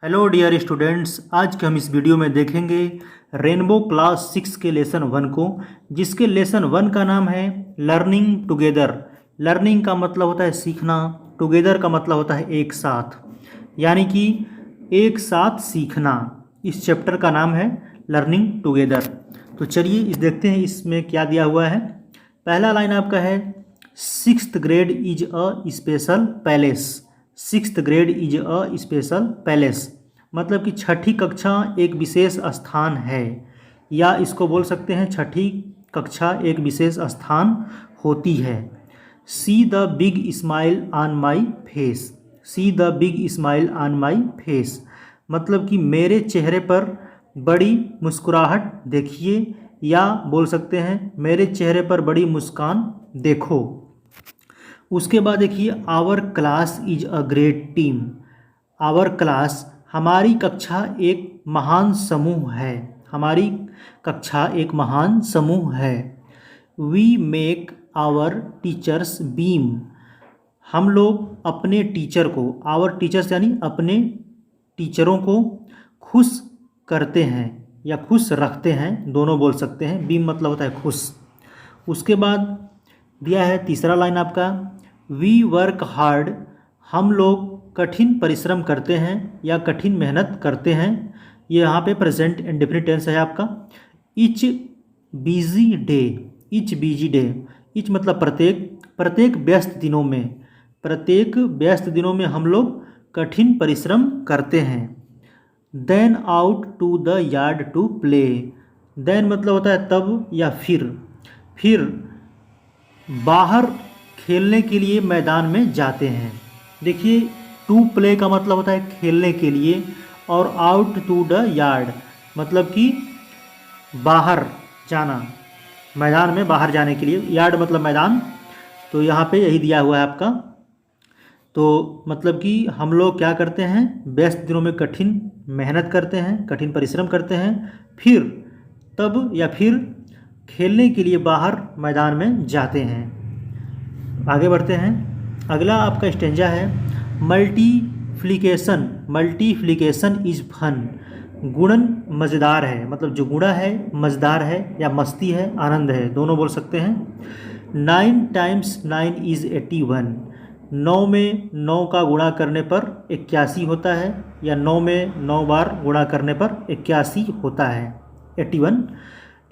Hello dear students, आज के हम इस वीडियो में देखेंगे रेनबो क्लास 6 के लेसन 1 को, जिसके लेसन 1 का नाम है लर्निंग टुगेदर। लर्निंग का मतलब होता है सीखना, टुगेदर का मतलब होता है एक साथ, यानी कि एक साथ सीखना। इस चैप्टर का नाम है लर्निंग टुगेदर। तो चलिए इस देखते हैं इसमें क्या दिया हुआ है। पहला लाइन आपका है 6th grade is a special palace. 6th grade is a special palace मतलब कि छठी कक्षा एक विशेष स्थान है, या इसको बोल सकते हैं छठी कक्षा एक विशेष स्थान होती है। See the big smile on my face. See the big smile on my face मतलब कि मेरे चेहरे पर बड़ी मुस्कुराहट देखिए, या बोल सकते हैं मेरे चेहरे पर बड़ी मुस्कान देखो। उसके बाद देखिए our class is a great team. Our class हमारी कक्षा एक महान समूह है। हमारी कक्षा एक महान समूह है। We make our teachers beam. हम लोग अपने टीचर को, आवर टीचर्स यानी अपने टीचरों को खुश करते हैं या खुश रखते हैं, दोनों बोल सकते हैं। बीम मतलब होता है खुश। उसके बाद दिया है तीसरा लाइन आपका, वी वर्क हार्ड। हम लोग कठिन परिश्रम करते हैं या कठिन मेहनत करते हैं। ये यहाँ पे प्रेजेंट इंडेफिनिट टेंस है आपका। Etch busy day. Etch busy day, etch मतलब प्रत्येक, प्रत्येक व्यस्त दिनों में, प्रत्येक व्यस्त दिनों में हम लोग कठिन परिश्रम करते हैं। Then out to the yard to play. Then मतलब होता है तब या फिर बाहर खेलने के लिए मैदान में जाते हैं। देखिए टू प्ले का मतलब होता है खेलने के लिए, और आउट टू द यार्ड मतलब कि बाहर जाना, मैदान में बाहर जाने के लिए। यार्ड मतलब मैदान, तो यहाँ पे यही दिया हुआ है आपका। तो मतलब कि हम लोग क्या करते हैं, व्यस्त दिनों में कठिन मेहनत करते हैं, कठिन परिश्रम करते हैं, फिर तब या फिर खेलने के लिए बाहर मैदान में जाते हैं। आगे बढ़ते हैं। अगला आपका स्टेंजा है मल्टीप्लिकेशन। Multiplication is fun. गुणन मज़ेदार है, मतलब जो गुणा है मज़ेदार है या मस्ती है, आनंद है, दोनों बोल सकते हैं। 9 टाइम्स 9 इज़ 81। 9 में 9 का गुणा करने पर 81 होता है, या 9 में 9 बार गुणा करने पर 81 होता है, 81।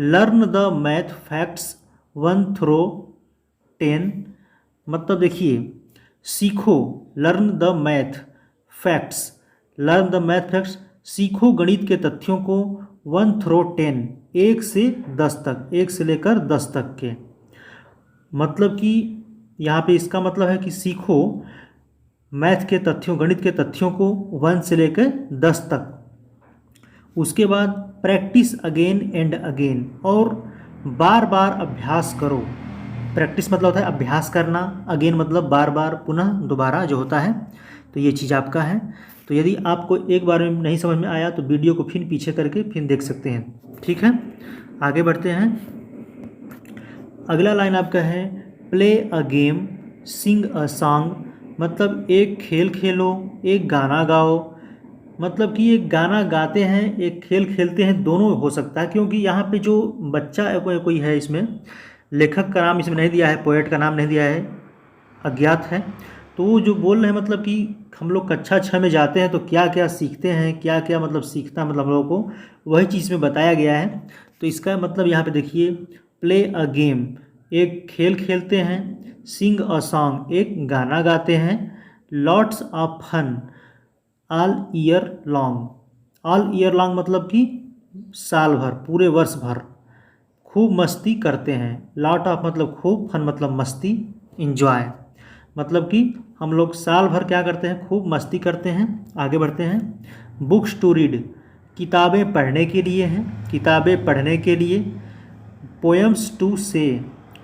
Learn the math facts 1 through 10 मतलब देखिए सीखो, learn the math facts, learn the math facts सीखो गणित के तथ्यों को 1 थ्रो 10 1 से 10 तक, 1 से लेकर 10 तक के। मतलब कि यहाँ पे इसका मतलब है कि सीखो मैथ के तथ्यों, गणित के तथ्यों को 1 से लेकर 10 तक। उसके बाद प्रैक्टिस अगेन एंड अगेन, और बार बार अभ्यास करो। प्रैक्टिस मतलब होता है अभ्यास करना, अगेन मतलब बार बार, पुनः दोबारा जो होता है। तो ये चीज़ आपका है। तो यदि आपको एक बार में नहीं समझ में आया तो वीडियो को फिर पीछे करके फिर देख सकते हैं, ठीक है। आगे बढ़ते हैं। अगला लाइन आपका है play a game sing a song मतलब एक खेल खेलो, एक गाना गाओ। मतलब कि एक गाना गाते हैं, एक खेल खेलते हैं, दोनों हो सकता है, क्योंकि यहाँ पे जो बच्चा कोई है, इसमें लेखक का नाम इसमें नहीं दिया है, पोएट का नाम नहीं दिया है, अज्ञात है। तो वो जो बोल रहे हैं मतलब कि हम लोग कक्षा 6 में जाते हैं तो क्या क्या सीखते हैं, क्या क्या मतलब सीखता मतलब हम लोगों को, वही चीज़ में बताया गया है। तो इसका मतलब यहाँ पे देखिए प्ले अ गेम एक खेल खेलते हैं, सिंग अ सॉन्ग एक गाना गाते हैं, lots of fun all year long. All year long मतलब कि साल भर, पूरे वर्ष भर खूब मस्ती करते हैं। लॉट ऑफ मतलब खूब, फन मतलब मस्ती, इंजॉय मतलब कि हम लोग साल भर क्या करते हैं, खूब मस्ती करते हैं। आगे बढ़ते हैं। बुक्स टू रीड किताबें पढ़ने के लिए हैं, किताबें पढ़ने के लिए। पोएम्स टू से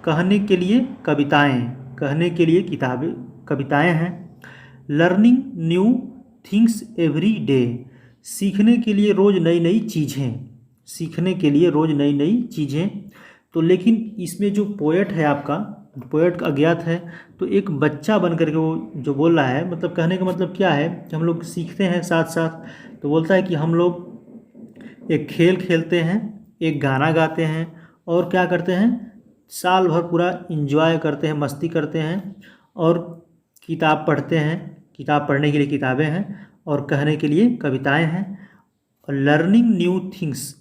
कहने के लिए कविताएं, कहने के लिए किताबें कविताएं हैं। Learning new things every day सीखने के लिए रोज़ नई नई चीज़ें, सीखने के लिए रोज़ नई नई चीज़ें। तो लेकिन इसमें जो पोएट है आपका, पोएट अज्ञात है, तो एक बच्चा बन करके वो जो बोल रहा है, मतलब कहने का मतलब क्या है कि हम लोग सीखते हैं साथ साथ, तो बोलता है कि हम लोग एक खेल खेलते हैं, एक गाना गाते हैं और क्या करते हैं, साल भर पूरा इंजॉय करते हैं, मस्ती करते हैं और किताब पढ़ते हैं। किताब पढ़ने के लिए किताबें हैं और कहने के लिए कविताएं हैं। और लर्निंग न्यू थिंग्स,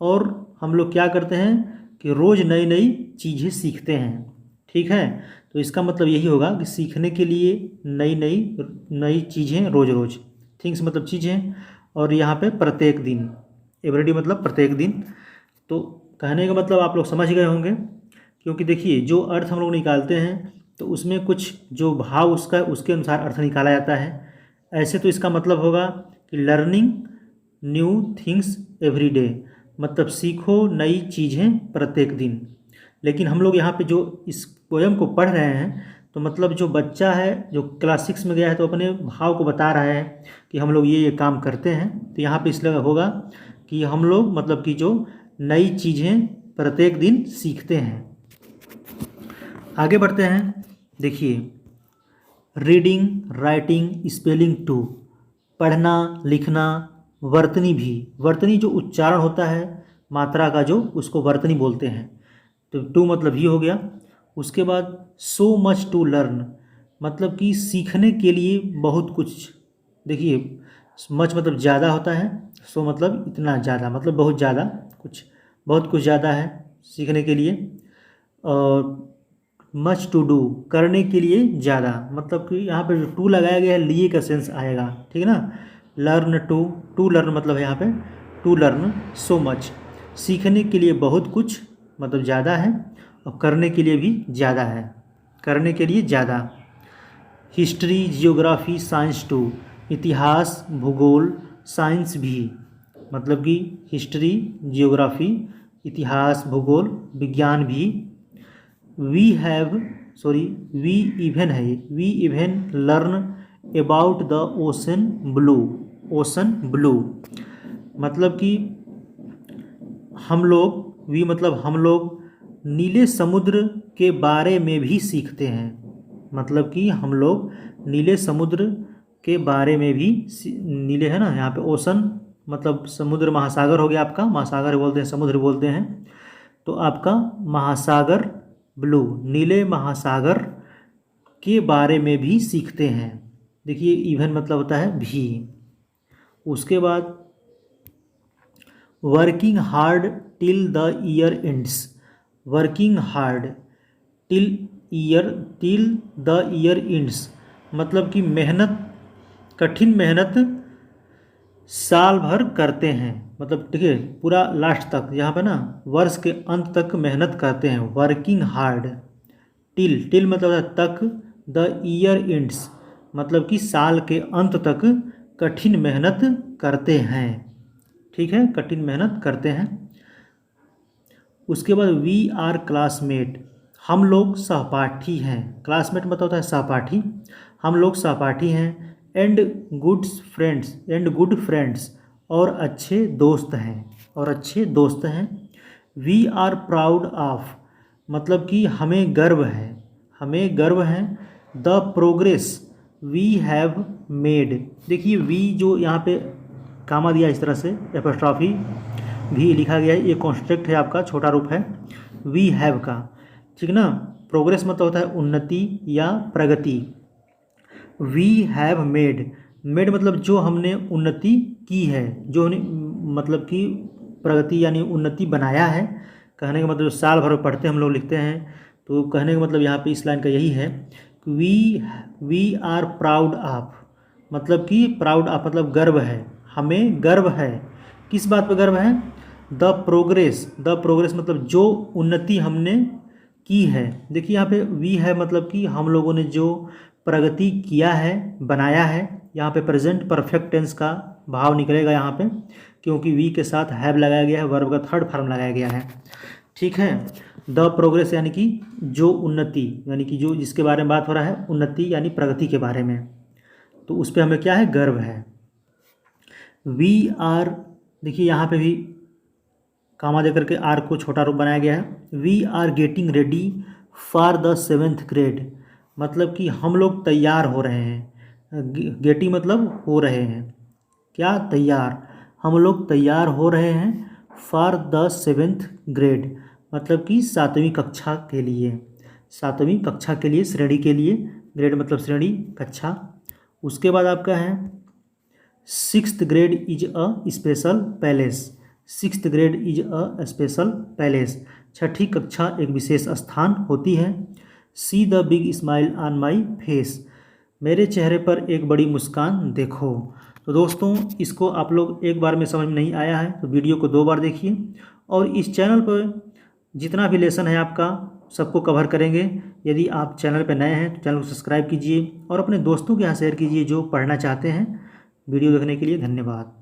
और हम लोग क्या करते हैं कि रोज़ नई नई चीज़ें सीखते हैं। ठीक है, तो इसका मतलब यही होगा कि सीखने के लिए नई नई नई चीज़ें रोज़ रोज़, थिंग्स मतलब चीज़ें, और यहाँ पे प्रत्येक दिन, एवरीडे मतलब प्रत्येक दिन। तो कहने का मतलब आप लोग समझ गए होंगे, क्योंकि देखिए जो अर्थ हम लोग निकालते हैं तो उसमें कुछ जो भाव उसका उसके अनुसार अर्थ निकाला जाता है। ऐसे तो इसका मतलब होगा कि learning new things every day, मतलब सीखो नई चीज़ें प्रत्येक दिन। लेकिन हम लोग यहाँ पे जो इस पोएम को पढ़ रहे हैं तो मतलब जो बच्चा है जो क्लास 6 में गया है तो अपने भाव को बता रहा है कि हम लोग ये काम करते हैं। तो यहाँ पे इसलिए होगा कि हम लोग मतलब कि जो नई चीज़ें प्रत्येक दिन सीखते हैं। आगे बढ़ते हैं। देखिए, रीडिंग, राइटिंग, स्पेलिंग टू, पढ़ना, लिखना, वर्तनी भी। वर्तनी जो उच्चारण होता है मात्रा का जो, उसको वर्तनी बोलते हैं। तो टू मतलब ही हो गया। उसके बाद सो मच टू लर्न, मतलब कि सीखने के लिए बहुत कुछ। देखिए मच मतलब ज़्यादा होता है, सो मतलब इतना ज़्यादा, मतलब बहुत ज़्यादा कुछ, बहुत कुछ ज़्यादा है सीखने के लिए। और मच टू डू, करने के लिए ज़्यादा, मतलब कि यहाँ पे जो टू लगाया गया है लिए का सेंस आएगा। ठीक है ना, लर्न टू, टू लर्न मतलब है यहाँ पे टू लर्न सो मच, सीखने के लिए बहुत कुछ मतलब ज़्यादा है और करने के लिए भी ज़्यादा है, करने के लिए ज़्यादा। हिस्ट्री, जियोग्राफी, साइंस टू, इतिहास, भूगोल, साइंस भी, मतलब कि हिस्ट्री, जियोग्राफी, इतिहास, भूगोल, विज्ञान भी। वी इवन है, we even learn about the ocean blue, ocean blue, मतलब कि हम लोग, वी मतलब हम लोग नीले समुद्र के बारे में भी सीखते हैं। मतलब कि हम लोग नीले समुद्र के बारे में भी, नीले है ना यहाँ पे, ओशन मतलब समुद्र, महासागर हो गया आपका, महासागर बोलते हैं, समुद्र बोलते हैं। तो आपका महासागर ब्लू, नीले महासागर के बारे में भी सीखते हैं। देखिए इवन मतलब होता है भी। उसके बाद working hard till the year ends, working hard till the year ends, मतलब कि मेहनत, कठिन मेहनत साल भर करते हैं, मतलब ठीक है पूरा लास्ट तक, यहाँ पे ना वर्ष के अंत तक मेहनत करते हैं। वर्किंग हार्ड, टिल मतलब तक, द ईयर एंड्स मतलब कि साल के अंत तक कठिन मेहनत करते हैं। ठीक है, कठिन मेहनत करते हैं। उसके बाद वी आर क्लासमेट, हम लोग सहपाठी हैं। क्लासमेट मतलब होता है सहपाठी, हम लोग सहपाठी हैं। एंड गुड फ्रेंड्स, और अच्छे दोस्त हैं, और अच्छे दोस्त हैं। वी आर प्राउड ऑफ, मतलब कि हमें गर्व है, हमें गर्व है। The progress we have made, देखिए वी जो यहाँ पे कामा दिया इस तरह से, एपोस्ट्रॉफी भी लिखा गया है, ये कॉन्स्ट्रक्ट है आपका, छोटा रूप है वी हैव का। ठीक ना, प्रोग्रेस मतलब होता है उन्नति या प्रगति। वी हैव मेड, मेड मतलब जो हमने उन्नति की है, जो मतलब कि प्रगति यानी उन्नति बनाया है। कहने का मतलब साल भर पढ़ते हम लोग लिखते हैं, तो कहने का मतलब यहाँ पे इस लाइन का यही है कि वी आर प्राउड ऑफ, मतलब कि प्राउड ऑफ मतलब गर्व है, हमें गर्व है। किस बात पर गर्व है? द प्रोग्रेस मतलब जो उन्नति हमने की है। देखिए यहाँ पे वी है मतलब कि हम लोगों ने जो प्रगति किया है, बनाया है। यहाँ पे प्रेजेंट परफेक्ट टेंस का भाव निकलेगा यहाँ पे, क्योंकि वी के साथ हैव लगाया गया है, वर्ब का थर्ड फॉर्म लगाया गया है। ठीक है, द प्रोग्रेस यानी कि जो उन्नति, यानी कि जो जिसके बारे में बात हो रहा है, उन्नति यानी प्रगति के बारे में, तो उस पर हमें क्या है, गर्व है। वी आर, देखिए यहाँ पे भी कामा देकर के आर को छोटा रूप बनाया गया है। We are getting ready for the 7th grade, मतलब कि हम लोग तैयार हो रहे हैं। गेटिंग मतलब हो रहे हैं, क्या तैयार, हम लोग तैयार हो रहे हैं फॉर द 7th ग्रेड, मतलब कि 7वीं कक्षा के लिए, 7वीं कक्षा के लिए, श्रेणी के लिए, ग्रेड मतलब श्रेणी, कक्षा। उसके बाद आपका है 6th grade is a special palace, 6th grade is a special palace, छठी कक्षा एक विशेष स्थान होती है। See the big smile on my face, मेरे चेहरे पर एक बड़ी मुस्कान देखो। तो दोस्तों इसको आप लोग एक बार में समझ में नहीं आया है तो वीडियो को 2 बार देखिए, और इस चैनल पर जितना भी लेसन है आपका सबको कवर करेंगे। यदि आप चैनल पर नए हैं तो चैनल को सब्सक्राइब कीजिए और अपने दोस्तों के यहाँ शेयर कीजिए जो पढ़ना चाहते हैं। वीडियो देखने के लिए धन्यवाद।